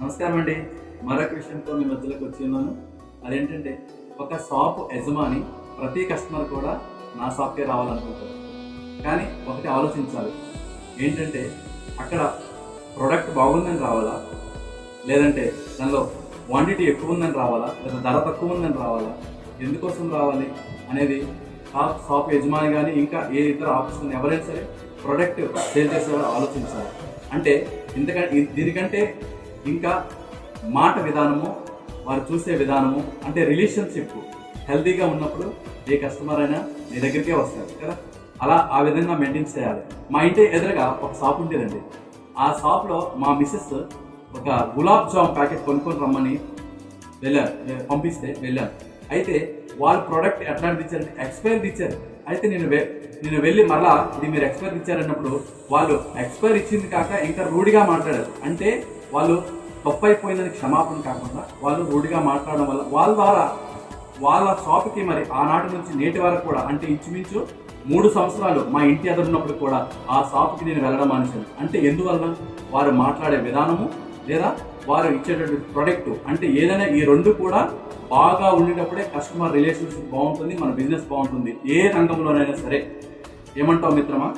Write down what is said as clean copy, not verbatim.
నమస్కారం అండి. మరొక విషయంతో మీ మధ్యలోకి వచ్చి ఉన్నాను. అదేంటంటే ఒక షాప్ యజమాని ప్రతి కస్టమర్ కూడా నా షాప్కే రావాలనుకుంటారు. కానీ ఒకటి ఆలోచించాలి, ఏంటంటే అక్కడ ప్రోడక్ట్ బాగుందని రావాలా, లేదంటే దానిలో క్వాంటిటీ ఎక్కువ ఉందని రావాలా, లేదా ధర తక్కువ ఉందని రావాలా, ఎందుకోసం రావాలి అనేది షాప్ యజమాని కానీ ఇంకా ఏ ఇతర ఆఫీస్ ఎవరైనా సరే ప్రోడక్ట్ సేల్ చేసేవారు ఆలోచించాలి. అంటే దీనికంటే ఇంకా మాట విధానము, వారు చూసే విధానము, అంటే రిలేషన్షిప్ హెల్తీగా ఉన్నప్పుడు ఏ కస్టమర్ అయినా నీ దగ్గరికే వస్తారు కదా. ఆ విధంగా మెయింటైన్ చేయాలి. మా ఇంటి ఎదురుగా ఒక షాప్ ఉండేదండి. ఆ షాప్లో మా మిస్సెస్ ఒక గులాబ్ జామ్ ప్యాకెట్ కొనుక్కొని రమ్మని పంపిస్తే వెళ్ళాను. అయితే వాళ్ళ ప్రోడక్ట్ ఎట్లాంటిది ఇచ్చారంటే ఎక్స్పైర్ ఇచ్చారు. అయితే నేను వెళ్ళి మళ్ళా ఇది మీరు ఎక్స్పైర్ ఇచ్చారన్నప్పుడు వాళ్ళు ఎక్స్పైర్ ఇచ్చింది కాక ఇంకా రూఢిగా మాట్లాడారు. అంటే వాళ్ళు తప్పు అయిపోయిందని క్షమాపణ కాకుండా వాళ్ళు రూఢిగా మాట్లాడడం వల్ల వాళ్ళ ద్వారా వాళ్ళ షాప్కి మరి ఆనాటి నుంచి నేటి వరకు కూడా, అంటే ఇంచుమించు 3 సంవత్సరాలు మా ఇంటి ఎదురున్నప్పుడు కూడా ఆ షాప్కి నేను వెళ్ళడం మానేశాను. అంటే ఎందువల్ల వారు మాట్లాడే విధానము లేదా వారు ఇచ్చేటటువంటి ప్రొడక్ట్, అంటే ఏదైనా ఈ 2 కూడా బాగా ఉండేటప్పుడే కస్టమర్ రిలేషన్షిప్ బాగుంటుంది, మన బిజినెస్ బాగుంటుంది, ఏ రంగంలోనైనా సరే. ఏమంటావు మిత్రమా?